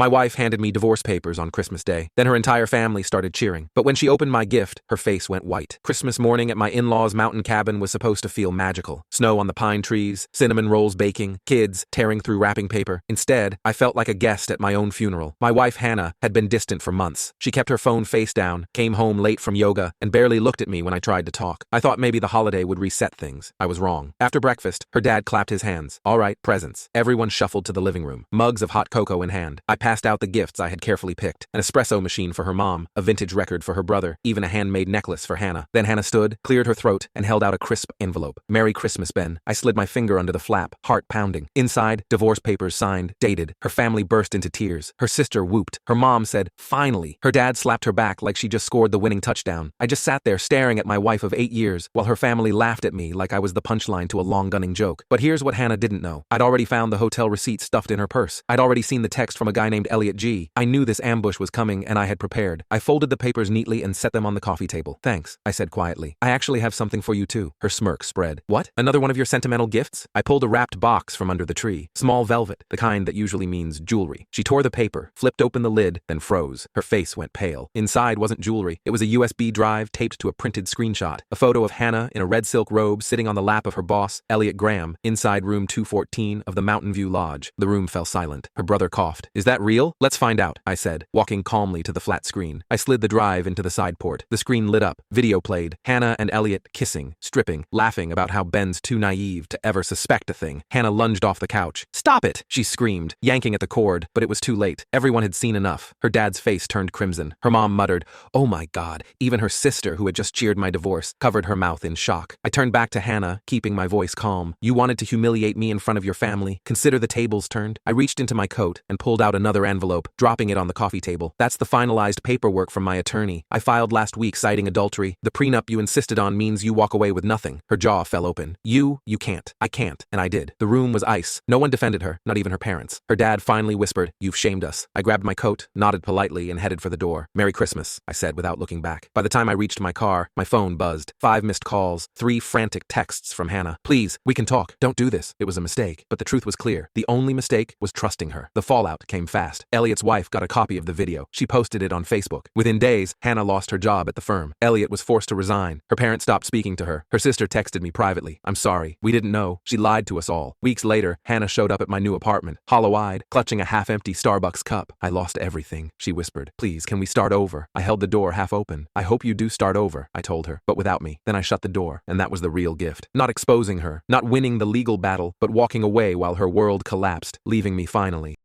My wife handed me divorce papers on Christmas Day. Then her entire family started cheering. But when she opened my gift, her face went white. Christmas morning at my in-laws' mountain cabin was supposed to feel magical. Snow on the pine trees, cinnamon rolls baking, kids tearing through wrapping paper. Instead, I felt like a guest at my own funeral. My wife, Hannah, had been distant for months. She kept her phone face down, came home late from yoga, and barely looked at me when I tried to talk. I thought maybe the holiday would reset things. I was wrong. After breakfast, her dad clapped his hands. All right, presents. Everyone shuffled to the living room, mugs of hot cocoa in hand. I passed out the gifts I had carefully picked. An espresso machine for her mom, a vintage record for her brother, even a handmade necklace for Hannah. Then Hannah stood, cleared her throat, and held out a crisp envelope. Merry Christmas, Ben. I slid my finger under the flap, heart pounding. Inside, divorce papers signed, dated. Her family burst into tears. Her sister whooped. Her mom said, finally. Her dad slapped her back like she just scored the winning touchdown. I just sat there staring at my wife of 8 years, while her family laughed at me like I was the punchline to a long-gunning joke. But here's what Hannah didn't know. I'd already found the hotel receipt stuffed in her purse. I'd already seen the text from a guy named Elliot G. I knew this ambush was coming, and I had prepared. I folded the papers neatly and set them on the coffee table. Thanks, I said quietly. I actually have something for you too. Her smirk spread. What? Another one of your sentimental gifts? I pulled a wrapped box from under the tree. Small velvet, the kind that usually means jewelry. She tore the paper, flipped open the lid, then froze. Her face went pale. Inside wasn't jewelry. It was a USB drive taped to a printed screenshot. A photo of Hannah in a red silk robe sitting on the lap of her boss, Elliot Graham, inside room 214 of the Mountain View Lodge. The room fell silent. Her brother coughed. Is that real? Let's find out, I said, walking calmly to the flat screen. I slid the drive into the side port. The screen lit up. Video played. Hannah and Elliot kissing, stripping, laughing about how Ben's too naive to ever suspect a thing. Hannah lunged off the couch. Stop it! She screamed, yanking at the cord, but it was too late. Everyone had seen enough. Her dad's face turned crimson. Her mom muttered, oh my God. Even her sister, who had just cheered my divorce, covered her mouth in shock. I turned back to Hannah, keeping my voice calm. You wanted to humiliate me in front of your family. Consider the tables turned. I reached into my coat and pulled out another envelope, dropping it on the coffee table. That's the finalized paperwork from my attorney. I filed last week citing adultery. The prenup you insisted on means you walk away with nothing. Her jaw fell open. You can't. I can't. And I did. The room was ice. No one defended her, not even her parents. Her dad finally whispered, you've shamed us. I grabbed my coat, nodded politely, and headed for the door. Merry Christmas, I said without looking back. By the time I reached my car, my phone buzzed. 5 missed calls, 3 frantic texts from Hannah. Please, we can talk. Don't do this. It was a mistake. But the truth was clear. The only mistake was trusting her. The fallout came fast. Elliot's wife got a copy of the video. She posted it on Facebook. Within days, Hannah lost her job at the firm. Elliot was forced to resign. Her parents stopped speaking to her. Her sister texted me privately. I'm sorry. We didn't know. She lied to us all. Weeks later, Hannah showed up at my new apartment, hollow-eyed, clutching a half-empty Starbucks cup. I lost everything, she whispered. Please, can we start over? I held the door half open. I hope you do start over, I told her, but without me. Then I shut the door, and that was the real gift. Not exposing her, not winning the legal battle, but walking away while her world collapsed, leaving me finally